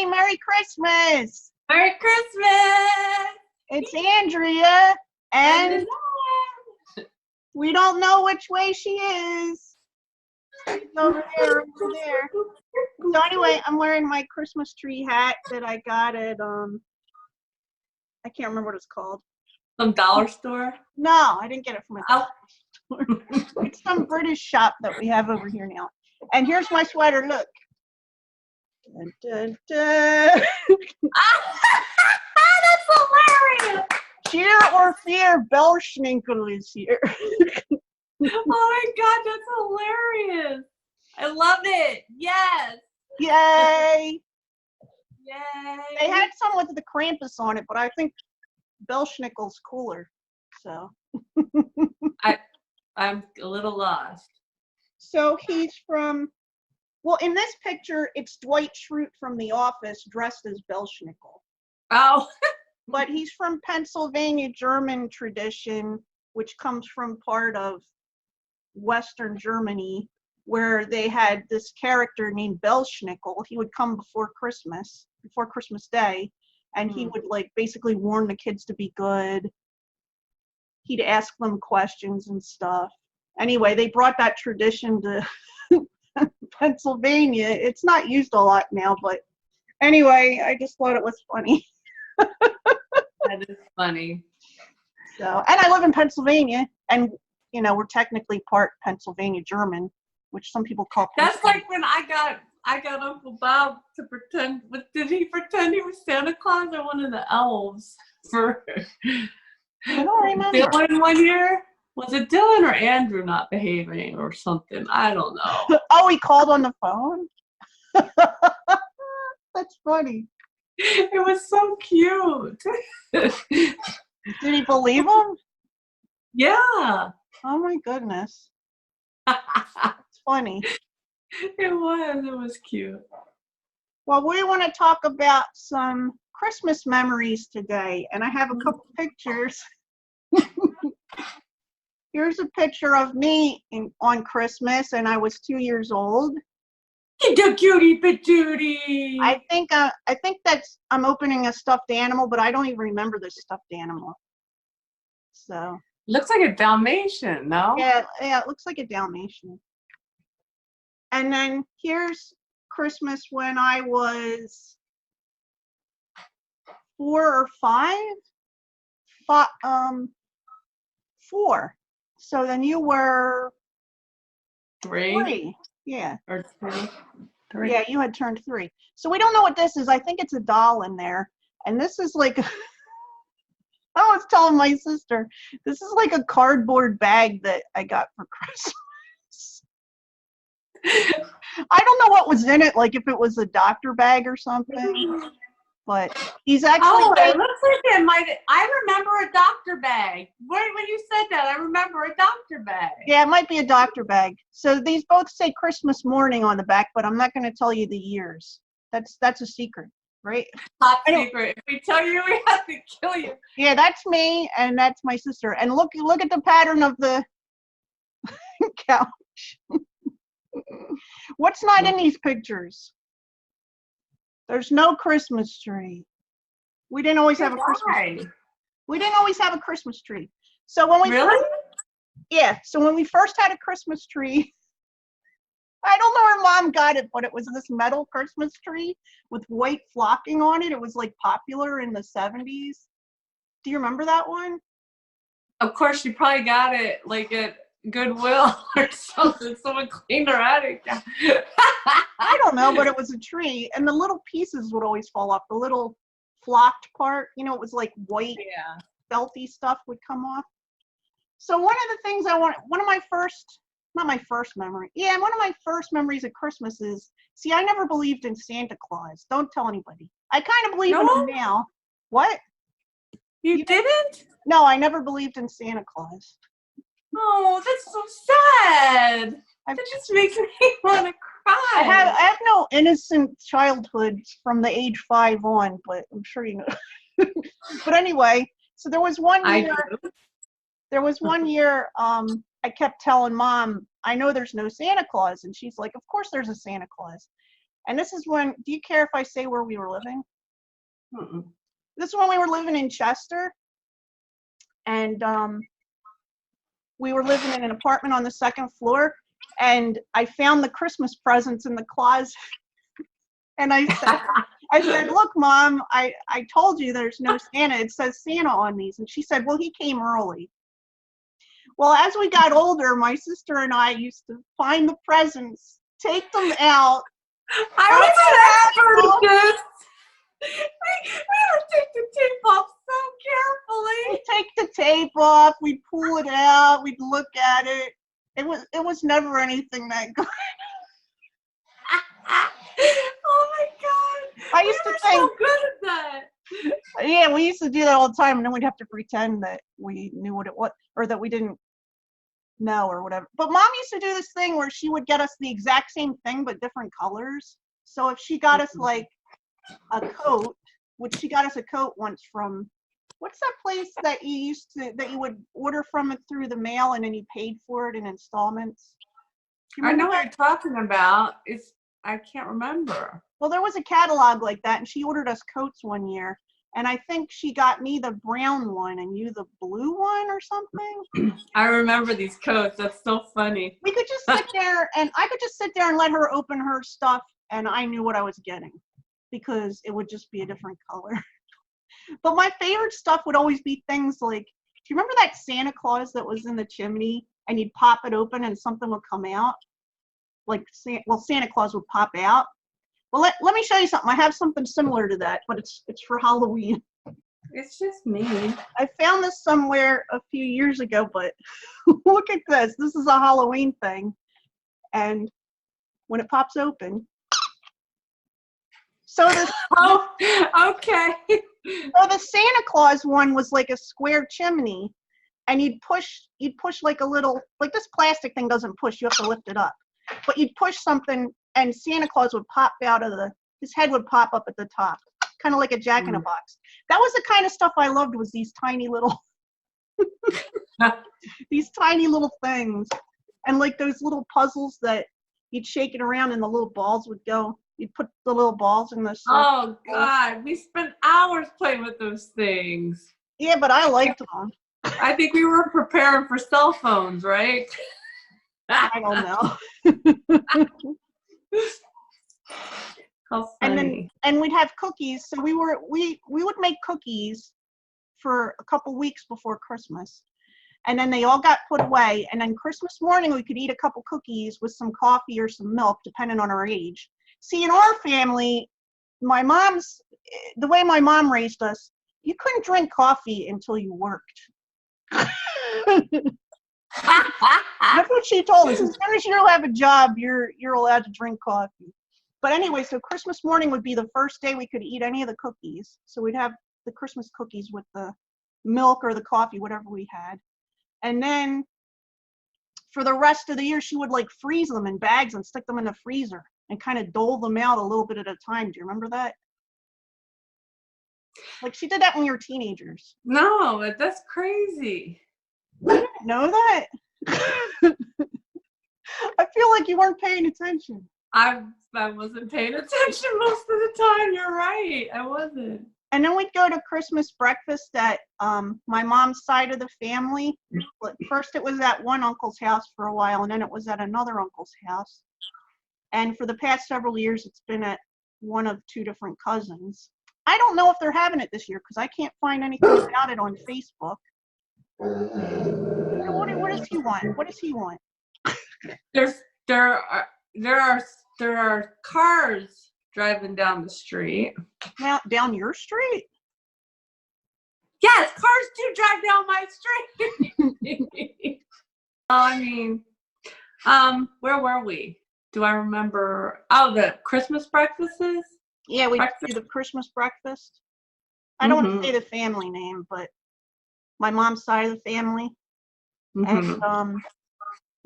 everybody. Merry Christmas. Merry Christmas. It's Andrea, and And we don't know which way she is. She's over there, over there. So anyway, I'm wearing my Christmas tree hat that I got at, I can't remember what it's called. some dollar store. No, I didn't get it from a Oh, store. It's some British shop that we have over here now. And here's my sweater, look. Dun, dun, dun. that's hilarious. Cheer or fear, Belschninkel is here. Oh my God, that's hilarious. I love it. Yes. Yay! Yay. They had some with the Krampus on it, but I think Belschnickel's cooler. So. I'm a little lost. So he's from, well, in this picture, it's Dwight Schrute from The Office dressed as Belschnickel. Oh. But he's from Pennsylvania German tradition, which comes from part of Western Germany, where they had this character named Belschnickel. He would come before Christmas Day, and he would like basically warn the kids to be good. He'd ask them questions and stuff. Anyway, they brought that tradition to Pennsylvania. It's not used a lot now, but anyway, I just thought it was funny. That is funny. So, and I live in Pennsylvania, and you know, we're technically part Pennsylvania German, which some people call. That's like when I got Uncle Bob to pretend. Did he pretend he was Santa Claus or one of the elves for I don't remember. Dylan one year? Was it Dylan or Andrew not behaving or something? I don't know. Oh, he called on the phone? That's funny. It was so cute. Did he believe him? Yeah. Oh my goodness. It's funny. It was cute. Well, we want to talk about some Christmas memories today, and I have a couple pictures. Here's a picture of me on Christmas, and I was 2 years old. The cutie patootie. I think that's I'm opening a stuffed animal, but I don't even remember this stuffed animal. So Looks like a Dalmatian, no? yeah, it looks like a Dalmatian. And then here's Christmas when I was 4 or 5. 4. So then you were 3. Yeah. Or 3. Yeah, you had turned 3. So we don't know what this is. I think it's a doll in there. And this is like, I was telling my sister, this is like a cardboard bag that I got for Christmas. I don't know what was in it, like if it was a doctor bag or something. But he's actually. Oh, it looks like it might. I remember a doctor bag. When you said that, I remember a doctor bag. Yeah, it might be a doctor bag. So these both say Christmas morning on the back, but I'm not going to tell you the years. That's a secret, right? Top secret. If we tell you, we have to kill you. Yeah, that's me, and that's my sister. And look at the pattern of the couch. What's not in these pictures? There's no Christmas tree. We didn't always have a Christmas tree. We didn't always have a Christmas tree. So when we so when we first had a Christmas tree, I don't know where Mom got it, but it was this metal Christmas tree with white flocking on it. It was like popular in the 70s. Do you remember that one? Of course, you probably got it like at Goodwill or something. Someone cleaned her attic. I don't know, but it was a tree, and the little pieces would always fall off. The little flocked part, you know, it was like white, felty stuff would come off. So one of the things one of my first memories of Christmas is, see, I never believed in Santa Claus. Don't tell anybody. I kind of believe in him now. What? You didn't? No, I never believed in Santa Claus. Oh, that's so sad. That just makes me want to cry. I have no innocent childhood from the age 5 on, but I'm sure you know. But anyway, so there was one year I kept telling Mom, I know there's no Santa Claus, and she's like, of course there's a Santa Claus. And this is when, do you care if I say where we were living? Mm-mm. This is when we were living in Chester. And we were living in an apartment on the second floor. And I found the Christmas presents in the closet. And I said, look, Mom, I told you there's no Santa. It says Santa on these. And she said, well, he came early. Well, as we got older, my sister and I used to find the presents, take them out. I was an expert at this. We would take the tape off so carefully. We'd take the tape off, we'd pull it out, we'd look at it. It was never anything that good. Oh my God. I used to think, so good at that. Yeah, we used to do that all the time, and then we'd have to pretend that we knew what it was, or that we didn't know, or whatever. But Mom used to do this thing where she would get us the exact same thing, but different colors. So if she got us like a coat, which she got us a coat once from, what's that place that you would order from it through the mail, and then you paid for it in installments? I know what you're talking about. I can't remember. Well, there was a catalog like that, and she ordered us coats one year, and I think she got me the brown one and you the blue one or something. I remember these coats. That's so funny. We could just sit there, and I could just sit there and let her open her stuff, and I knew what I was getting because it would just be a different color. But my favorite stuff would always be things like, do you remember that Santa Claus that was in the chimney, and you'd pop it open and something would come out? Like, Santa Claus would pop out. Well, let me show you something. I have something similar to that, but it's for Halloween. It's just me. I found this somewhere a few years ago, but look at this. This is a Halloween thing. And when it pops open, so this Oh, okay. So the Santa Claus one was like a square chimney, and you'd push like a little, like this plastic thing doesn't push, you have to lift it up. But you'd push something and Santa Claus would pop out of his head would pop up at the top, kind of like a Jack-in-a-Box. That was the kind of stuff I loved, was these tiny little, these tiny little things. And like those little puzzles that you'd shake it around and the little balls would go. You'd put the little balls in the circle. Oh God, we spent hours playing with those things. Yeah, but I liked them. I think we were preparing for cell phones, right? I don't know. How funny. And we'd have cookies. So we would make cookies for a couple weeks before Christmas. And then they all got put away. And then Christmas morning, we could eat a couple cookies with some coffee or some milk, depending on our age. See, in our family, the way my mom raised us, you couldn't drink coffee until you worked. That's what she told us. As soon as you have a job, you're allowed to drink coffee. But anyway, so Christmas morning would be the first day we could eat any of the cookies. So we'd have the Christmas cookies with the milk or the coffee, whatever we had. And then for the rest of the year, she would like freeze them in bags and stick them in the freezer and kind of dole them out a little bit at a time. Do you remember that? Like, she did that when you were teenagers. No, that's crazy. You didn't know that? I feel like you weren't paying attention. I wasn't paying attention most of the time. You're right. I wasn't. And then we'd go to Christmas breakfast at my mom's side of the family. First it was at one uncle's house for a while, and then it was at another uncle's house. And for the past several years, it's been at one of two different cousins. I don't know if they're having it this year because I can't find anything about it on Facebook. What does he want? What does he want? There are cars driving down the street. Now, down your street? Yes, cars do drive down my street. I mean, where were we? Do I remember? Oh, the Christmas breakfasts? Yeah, we do the Christmas breakfast. I don't want to say the family name, but my mom's side of the family. And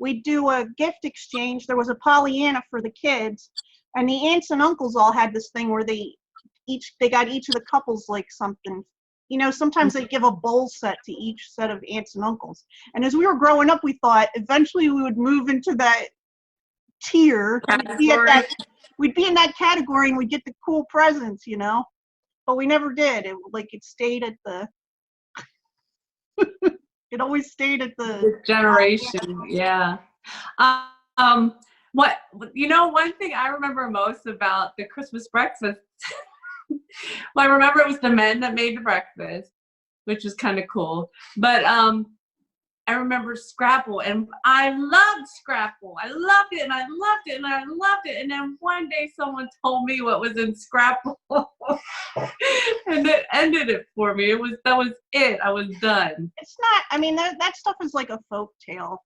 we do a gift exchange. There was a Pollyanna for the kids, and the aunts and uncles all had this thing where they got each of the couples like something. You know, sometimes they give a bowl set to each set of aunts and uncles. And as we were growing up, we thought eventually we would move into that tier. we'd be in that category and we'd get the cool presents, you know. But we never did. It stayed at the. It always stayed at the generation. Yeah. What one thing I remember most about the Christmas breakfast. Well, I remember it was the men that made the breakfast, which was kind of cool. But I remember Scrapple, and I loved Scrapple. I loved it, and I loved it, and I loved it. And then one day someone told me what was in Scrapple, and it ended it for me. That was it. I was done. It's not, I mean, that stuff is like a folk tale.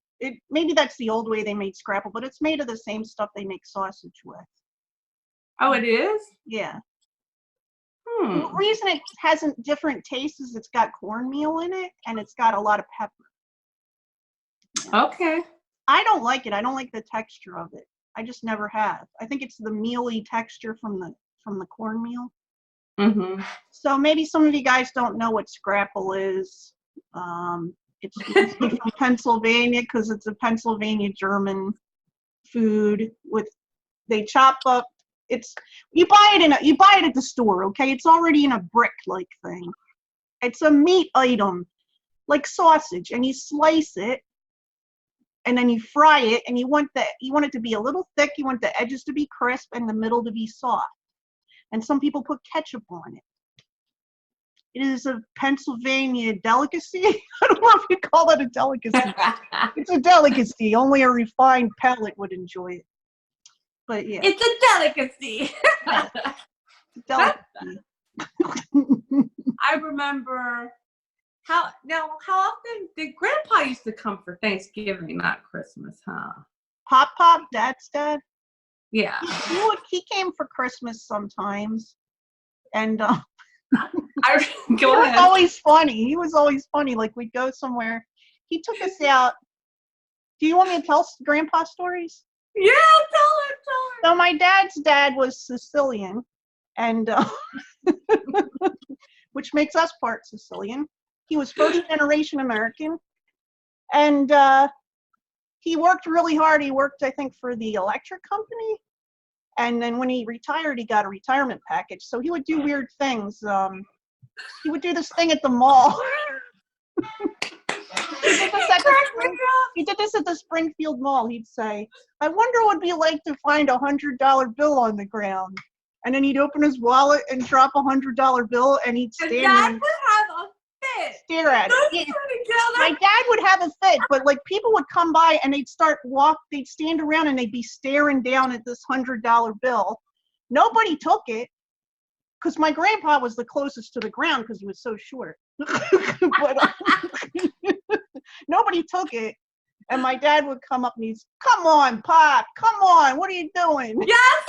Maybe that's the old way they made Scrapple, but it's made of the same stuff they make sausage with. Oh, it is? Yeah. The reason it hasn't different tastes is it's got cornmeal in it, and it's got a lot of pepper. Okay. I don't like it. I don't like the texture of it. I just never have. I think it's the mealy texture from the cornmeal. Mm-hmm. So maybe some of you guys don't know what Scrapple is. It's from Pennsylvania because it's a Pennsylvania German food. They chop up. You buy it at the store. Okay, it's already in a brick like thing. It's a meat item like sausage, and you slice it. And then you fry it, and you want it to be a little thick. You want the edges to be crisp and the middle to be soft. And some people put ketchup on it. It is a Pennsylvania delicacy. I don't know if you call it a delicacy. It's a delicacy. Only a refined palate would enjoy it. But yeah. It's a delicacy. Delicacy. I remember how often did Grandpa used to come for Thanksgiving, not Christmas, huh? Pop, Dad's dad? Yeah. He came for Christmas sometimes. And He was always funny. He was always funny. Like, we'd go somewhere. He took us out. Do you want me to tell Grandpa stories? Yeah, tell him. So my dad's dad was Sicilian, and which makes us part Sicilian. He was first generation American, and he worked really hard. He worked, I think, for the electric company, and then when he retired, he got a retirement package. So he would do weird things. He would do this thing at the mall. He did this at the Springfield Mall. He'd say, "I wonder what it'd be like to find $100 bill on the ground." And then he'd open his wallet and drop $100 bill, and he'd stand there. Dad would have a fit. Stare at it. My dad would have a fit, but like people would come by and they'd stand around and they'd be staring down at this $100 bill. Nobody took it because my grandpa was the closest to the ground because he was so short. But nobody took it. And my dad would come up and he's, "Come on, Pop, come on, what are you doing?" Yes!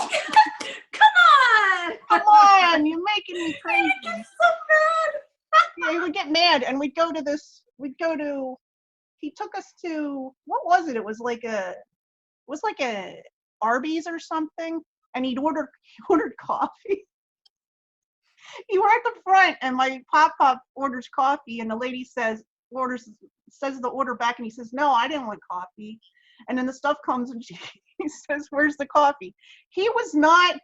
Come on, you're making me crazy. I get so mad. Yeah, he would get mad, and he took us to, what was it? It was like a Arby's or something, and he ordered coffee. You were at the front, and my Pop orders coffee, and the lady says the order back, and he says, "No, I didn't want coffee." And then the stuff comes, and he says, "Where's the coffee?" He was not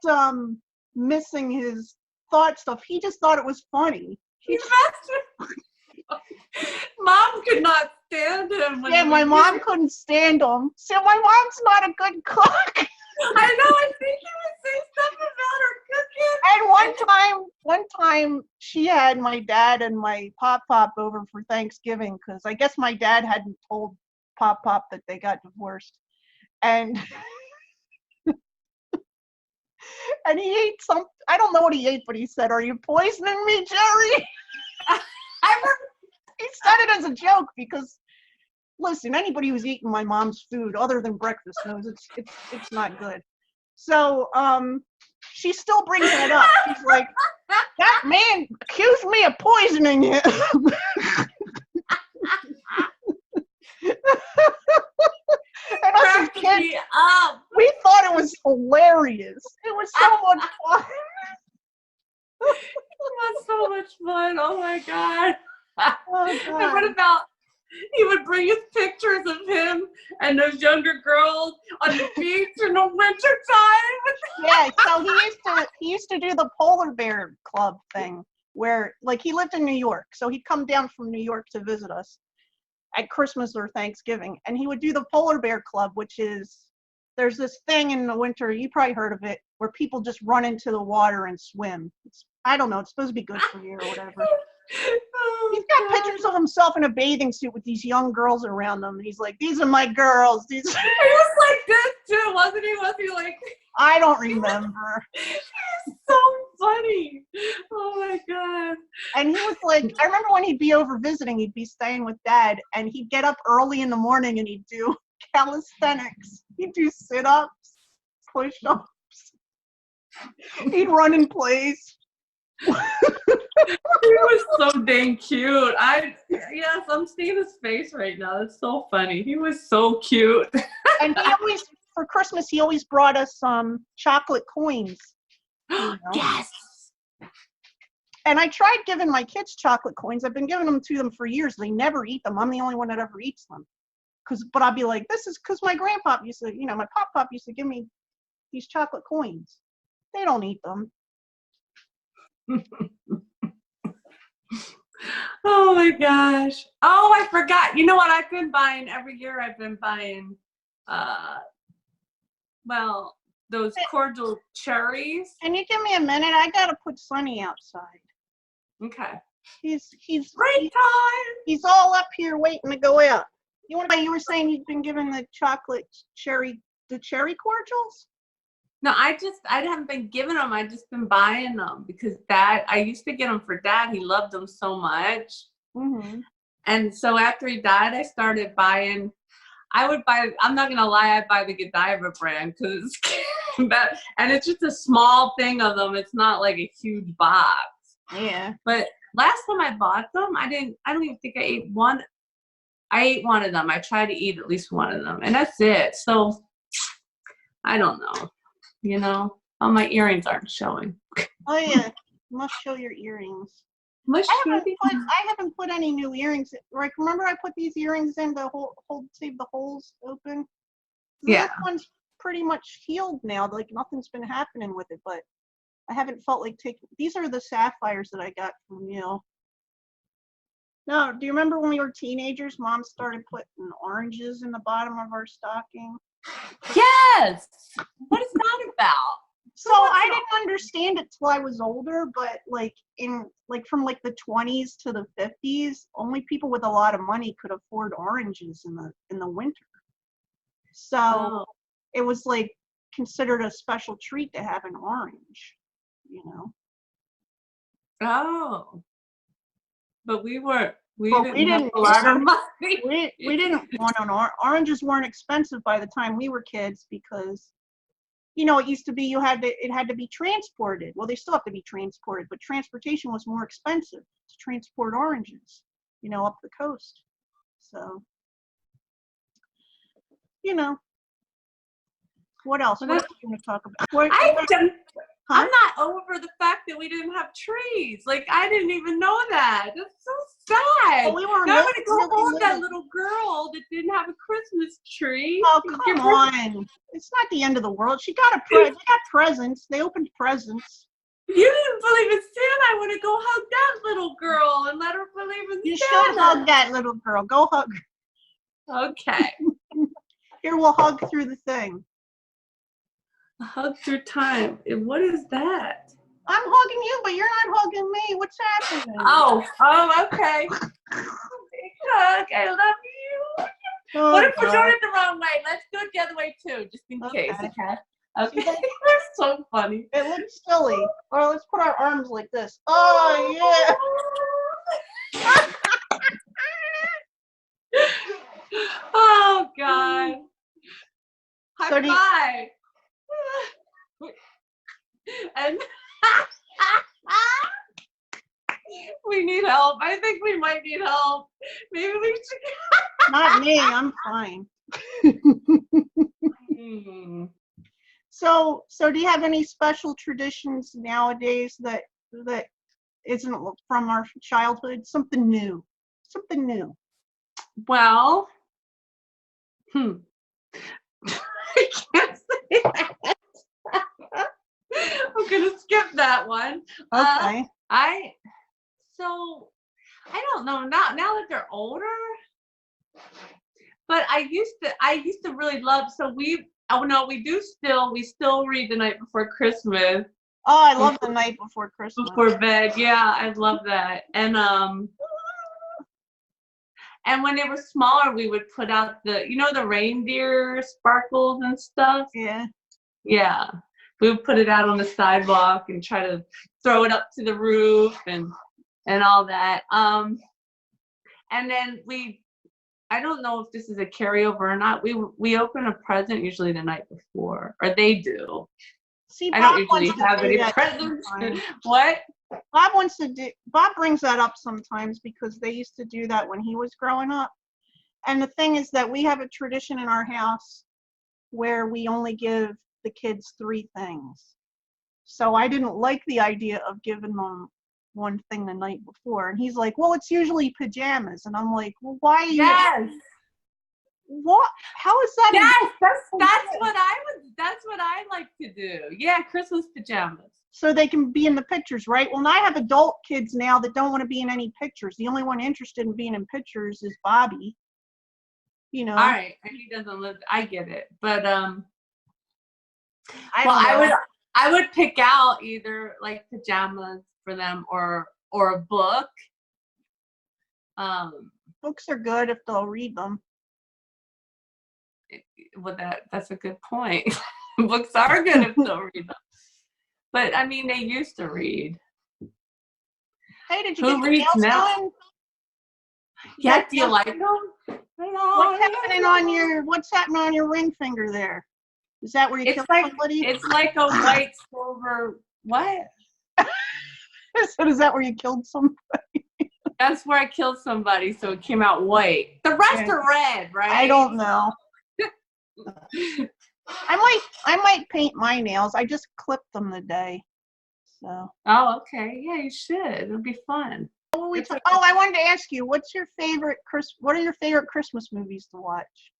missing his thought stuff. He just thought it was funny. Mom could not stand him. Yeah, my mom couldn't stand him. So my mom's not a good cook. I know. I think he would say stuff about her cooking. And one time she had my dad and my Pop over for Thanksgiving because I guess my dad hadn't told Pop that they got divorced, and and he ate some. I don't know what he ate, but he said, "Are you poisoning me, Jerry?" He said it as a joke because, listen, anybody who's eaten my mom's food other than breakfast knows it's not good. So she still brings that up. She's like, "That man accused me of poisoning him." And us as kids, we thought it was hilarious. It was so much fun. It was so much fun. Oh my God. Oh, God. And what about he would bring us pictures of him and those younger girls on the beach in the winter time. Yeah, so he used to do the polar bear club thing where, like, he lived in New York, so he'd come down from New York to visit us at Christmas or Thanksgiving, and he would do the polar bear club, which is, there's this thing in the winter, you probably heard of it, where people just run into the water and swim. I don't know, it's supposed to be good for you or whatever. Oh, He's got God. pictures of himself in a bathing suit with these young girls around him. He's like, these are my girls. He was like this too, wasn't he? Was he like? I don't remember. So funny. Oh my God. And he was like, I remember when he'd be over visiting, he'd be staying with Dad, and he'd get up early in the morning and he'd do calisthenics. He'd do sit-ups, push-ups. He'd run in place. He was so dang cute. Yes, I'm seeing his face right now. It's so funny. He was so cute. And he always, for Christmas, he always brought us chocolate coins. You know? Yes. And I tried giving my kids chocolate coins. I've been giving them to them for years. They never eat them. I'm the only one that ever eats them. But I'll be like, this is because my grandpop used to, my pop used to give me these chocolate coins. They don't eat them. Oh my gosh. Oh, I forgot. You know what I've been buying every year? I've been buying, those cordial cherries. Can you give me a minute? I gotta put Sonny outside. Okay. He's Break time. He's all up here waiting to go out. You were saying you've been given the cherry cordials? No, I haven't been giving them. I've just been buying them because I used to get them for Dad. He loved them so much. Mm-hmm. And so after he died, I started buying. I'm not going to lie, I buy the Godiva brand because and it's just a small thing of them. It's not like a huge box. Yeah. But last time I bought them, I don't even think I ate one. I ate one of them. I tried to eat at least one of them, and that's it. So I don't know. Oh, my earrings aren't showing. Oh yeah, you must show your earrings. I haven't put any new earrings. Like, remember I put these earrings in to save the holes open? Yeah. This one's pretty much healed now. Like, nothing's been happening with it, but I haven't felt like taking. These are the sapphires that I got from you. No, do you remember when we were teenagers, Mom started putting oranges in the bottom of our stocking? Yes. What is that about? So I didn't understand it till I was older, but from the 20s to the 50s, only people with a lot of money could afford oranges in the winter. So it was like considered a special treat to have an orange, Oh. But we didn't have a lot of money. We didn't want an oranges weren't expensive by the time we were kids because it used to be it had to be transported. Well, they still have to be transported, but transportation was more expensive to transport oranges, up the coast. So, what else? What else are you going to talk about? I'm not over the fact that we didn't have trees. Like, I didn't even know that. That's so sad. Well, I'm going to go hold that little girl that didn't have a Christmas tree. Oh, come on. It's not the end of the world. They got presents. They opened presents. You didn't believe in Santa. I want to go hug that little girl and let her believe in Santa. You should hug that little girl. Go hug her. Okay. Here, we'll hug through the thing. A hug through time. What is that? I'm hugging you, but you're not hugging me. What's happening? Oh, okay. Big hug. I love you. Oh, what if we're doing it the wrong way? Let's do it the other way too, just in case. Okay. That's so funny. It looks silly. Or let's put our arms like this. Oh yeah. Oh God. High five. And we need help. I think we might need help. Maybe we should. Not me. I'm fine. So do you have any special traditions nowadays that isn't from our childhood? Something new. Well, I can't say that. I'm gonna skip that one. Okay. I don't know now that they're older, but I used to really love. So we still read The Night Before Christmas. Oh, I love The Night Before Christmas. Before bed, yeah, I love that. And when they were smaller, we would put out the reindeer sparkles and stuff. Yeah. Yeah. We would put it out on the sidewalk and try to throw it up to the roof and all that. And then I don't know if this is a carryover or not. We open a present usually the night before, or they do. See, I Bob don't usually wants to have do any that presents. sometimes. What? Bob brings that up sometimes because they used to do that when he was growing up. And the thing is that we have a tradition in our house where we only give the kids 3 things. So I didn't like the idea of giving them one thing the night before. And he's like, well, it's usually pajamas. And I'm like, well, why are you? Yes. What? How is that? Yes, that's what I like to do. Yeah, Christmas pajamas. So they can be in the pictures, right? Well, I have adult kids now that don't want to be in any pictures. The only one interested in being in pictures is Bobby. You know. All right, and he doesn't live. I get it, but I would pick out either like pajamas for them or a book. Books are good if they'll read them. Well, that's a good point. Books are good if they'll read them. But I mean, they used to read. Hey, did you Who get your reads nails now? done? Yeah, do you like them? What's happening on your ring finger there? Is that where you killed somebody? It's like a white silver. What? So is that where you killed somebody? That's where I killed somebody, so it came out white. The rest are red, right? I don't know. I might paint my nails. I just clipped them today. So. Oh, okay. Yeah, you should. It'll be fun. I wanted to ask you, what are your favorite Christmas movies to watch?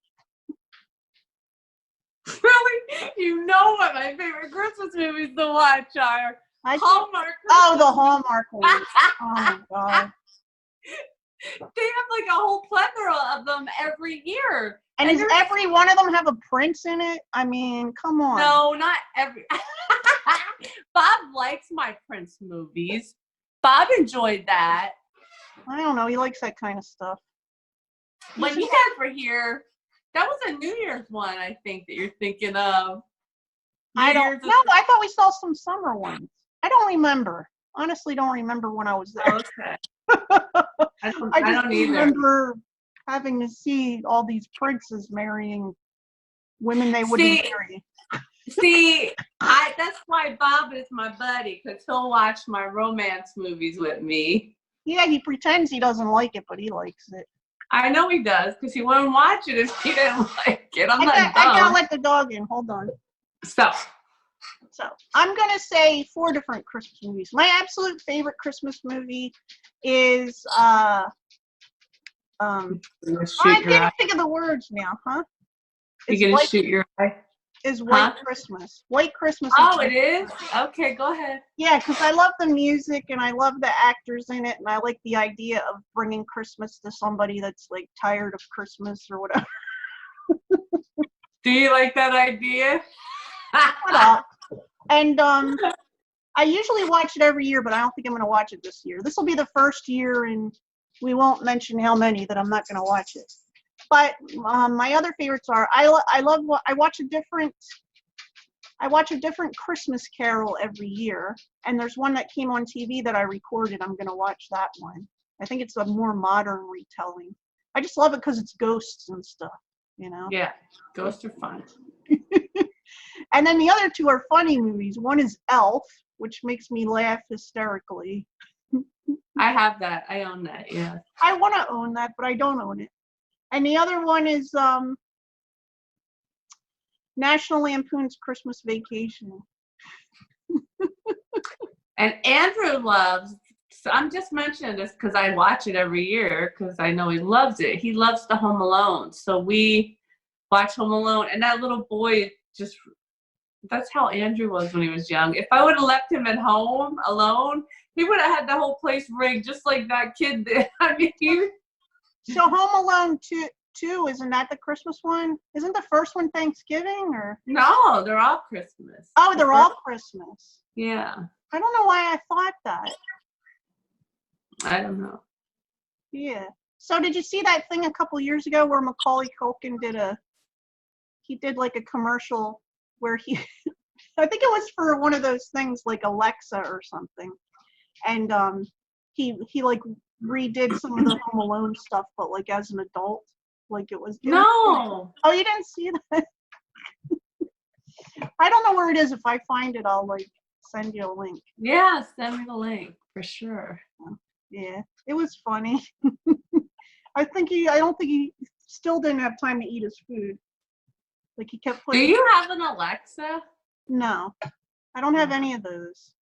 Really? You know what my favorite Christmas movies to watch are? Hallmark. Oh, the Hallmark ones. Oh my God. They have like a whole plethora of them every year. And does every one of them have a prince in it? I mean, come on. No, not every. Bob likes my Prince movies. Bob enjoyed that. I don't know. He likes that kind of stuff. When you guys were here, that was a New Year's one, I think, that you're thinking of. I thought we saw some summer ones. I don't remember. Honestly, don't remember when I was there. Okay. I don't remember having to see all these princes marrying women they wouldn't marry. See, that's why Bob is my buddy, because he'll watch my romance movies with me. Yeah, he pretends he doesn't like it, but he likes it. I know he does, because he wouldn't watch it if he didn't like it. I gotta let the dog in. Hold on. So I'm gonna say 4 different Christmas movies. My absolute favorite Christmas movie is I can't think of the words now, huh? You're gonna shoot your eye? Is White Christmas. White Christmas. Oh, it is? Okay, go ahead. Yeah, because I love the music and I love the actors in it, and I like the idea of bringing Christmas to somebody that's like tired of Christmas or whatever. Do you like that idea? Shut up. And I usually watch it every year, but I don't think I'm going to watch it this year. This will be the first year, and we won't mention how many that I'm not going to watch it. But my other favorites are I watch a different Christmas Carol every year, and there's one that came on TV that I recorded. I'm going to watch that one. I think it's a more modern retelling. I just love it because it's ghosts and stuff, you know? Yeah, ghosts are fun. And then the other 2 are funny movies. One is Elf, which makes me laugh hysterically. I have that. I own that, yeah. I want to own that, but I don't own it. And the other one is National Lampoon's Christmas Vacation. And Andrew loves I'm just mentioning this because I watch it every year because I know he loves it. He loves the Home Alone. So we watch Home Alone, and that little boy that's how Andrew was when he was young. If I would have left him at home alone, he would have had the whole place rigged just like that kid did. I mean, So Home Alone 2, isn't that the Christmas one? Isn't the first one Thanksgiving or? no, they're all Christmas. Oh, they're all Christmas. Yeah, I don't know why I thought that. I don't know. Yeah. So did you see that thing a couple years ago where Macaulay Culkin did like a commercial where I think it was for one of those things like Alexa or something. And he like redid some of the Home Alone stuff, but like as an adult. Like it was. No. Oh, you didn't see that? I don't know where it is. If I find it, I'll like send you a link. Yeah, send me the link for sure. Yeah, it was funny. I don't think he still didn't have time to eat his food. Like he kept putting. Do you have an Alexa? No, I don't have any of those.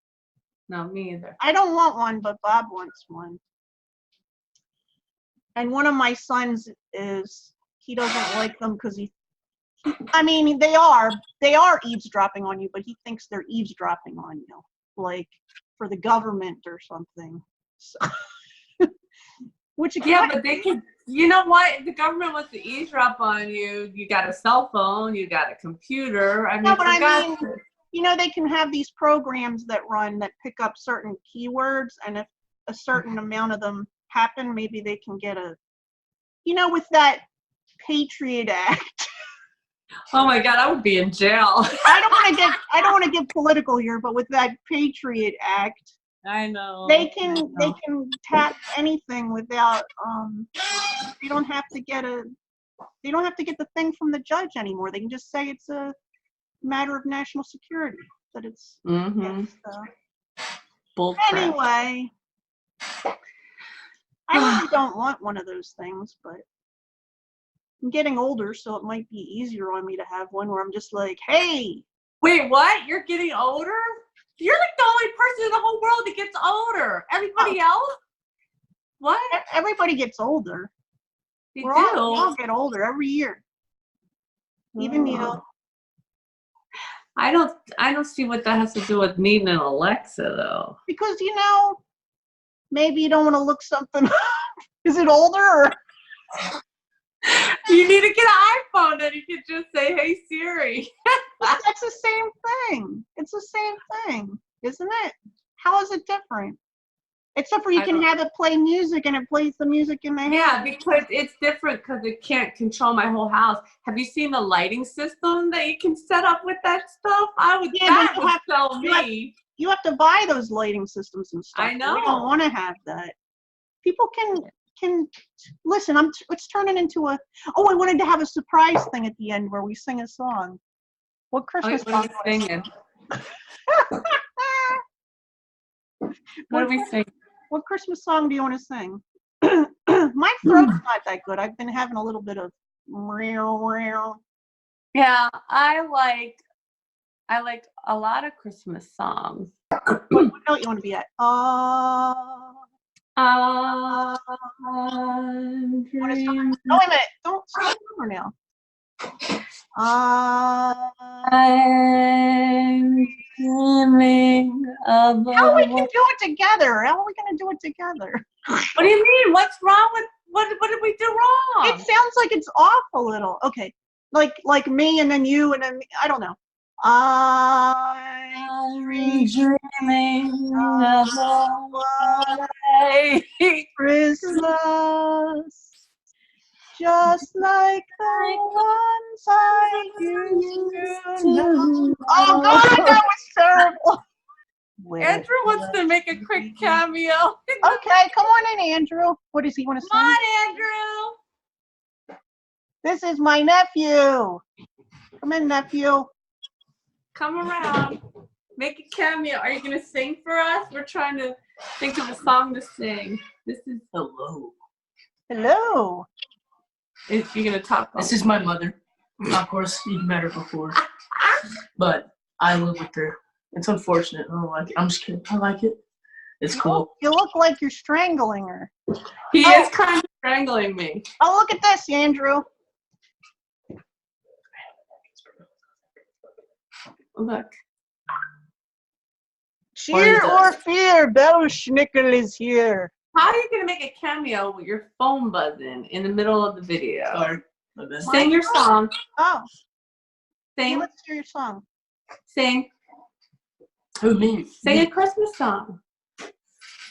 No, me either. I don't want one, but Bob wants one. And one of my sons he doesn't like them because I mean, they are eavesdropping on you, but he thinks they're eavesdropping on you, like for the government or something. So, yeah, but they can. You know what? If the government wants to eavesdrop on you, you got a cell phone, you got a computer. I mean, no, but I mean, you know, they can have these programs that pick up certain keywords, and if a certain amount of them happen, maybe they can get with that Patriot Act. Oh my God, I would be in jail. I don't want to get political here, but with that Patriot Act, I know they can tap anything without they don't have to get the thing from the judge anymore. They can just say it's a matter of national security, that it's bull. Anyway, I really don't want one of those things, but I'm getting older, so it might be easier on me to have one where I'm just like, hey. Wait, what? You're getting older? You're like the only person in the whole world that gets older. Everybody else? What? Everybody gets older. We all get older every year. Even you. I don't see what that has to do with needing an Alexa though. Because maybe you don't want to look something up. Is it older or? You need to get an iPhone and you can just say, "Hey Siri." That's the same thing. It's the same thing, isn't it? How is it different? Except for you can have it play music and it plays the music in the house. Yeah, because it's different because it can't control my whole house. Have you seen the lighting system that you can set up with that stuff? That would sell me. You have to buy those lighting systems and stuff. I know. We don't want to have that. People can listen. It's turning into a. Oh, I wanted to have a surprise thing at the end where we sing a song. What Christmas song are we singing? What are we singing? What Christmas song do you want to sing? My throat's not that good. I've been having a little bit of. Yeah, I like a lot of Christmas songs. What note you want to be at? I'm dreaming. No, wait a minute. Don't start over now. I'm dreaming of. How we can do it together? How are we going to do it together? What do you mean? What's wrong with what did we do wrong? It sounds like it's off a little. Okay, like me and then you and then me. I don't know. I'm dreaming of a Christmas. Just like the ones I used to know. Oh God, that was terrible. Andrew wants to make a quick cameo. Okay, come on in, Andrew. What does he want to say? Come on, Andrew. This is my nephew. Come in, nephew. Come around. Make a cameo. Are you going to sing for us? We're trying to think of a song to sing. This is Hello. Hello. You're going to talk. This is my mother. Of course, you've met her before. But I live with her. It's unfortunate. I don't like it. I'm just kidding. I like it. It's cool. You look like you're strangling her. He is kind of strangling me. Oh, look at this, Andrew. Look. Cheer or fear, Belschnickel is here. How are you going to make a cameo with your phone buzzing in the middle of the video? Sorry. Sing your song. Oh, Sing. let's hear your song. Sing. Who, me? Sing a Christmas song.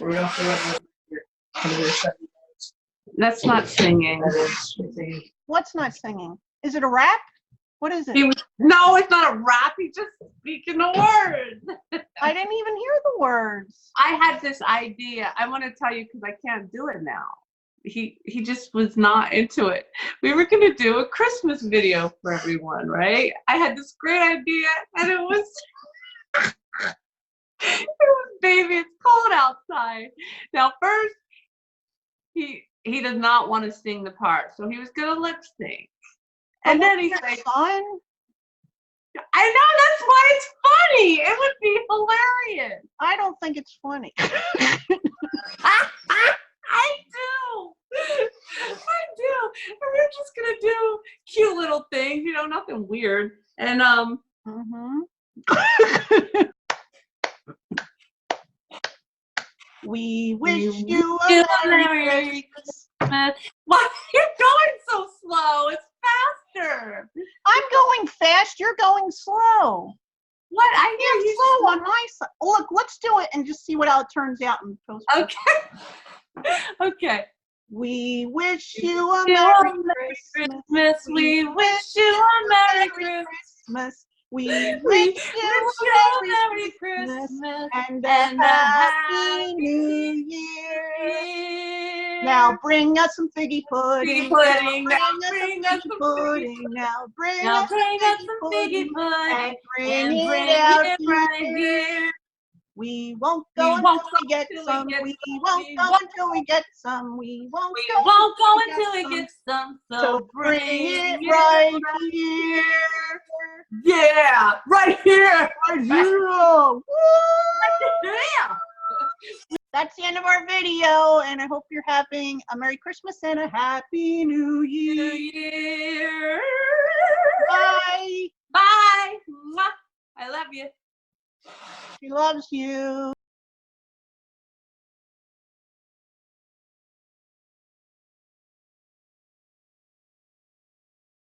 Rudolph the Red-Nosed Reindeer. That's not singing. That is singing. What's not singing? Is it a rap? What is it? No, it's not a rap. He's just speaking the words. I didn't even hear the words. I had this idea. I want to tell you because I can't do it now. He just was not into it. We were going to do a Christmas video for everyone, right? I had this great idea, and it was baby, it's cold outside. Now, first, he does not want to sing the part, so he was going to lip sync. And then he's like, "Son, I know, that's why it's funny. It would be hilarious." I don't think it's funny." I do. And we're just gonna do cute little things, nothing weird. And We wish you a Merry Christmas. Why you're going so slow? It's faster. I'm going fast. You're going slow. What? I hear I'm you slow on my side. Look, let's do it and just see how it turns out in post. Okay. Okay. We wish you a Merry Christmas. We wish you a Merry Christmas. We wish you a Merry Christmas and a Happy New Year. Now bring us some figgy pudding. Bring us some pudding. Now bring us some figgy pudding. And bring it out right here. We won't go until we get some. We won't go until we get some. We won't go until we get some. So bring it right here. Yeah, right here. Right here. Woo! Yeah. That's the end of our video, and I hope you're having a Merry Christmas and a Happy New Year. Bye. Bye. Mwah. I love you. She loves you.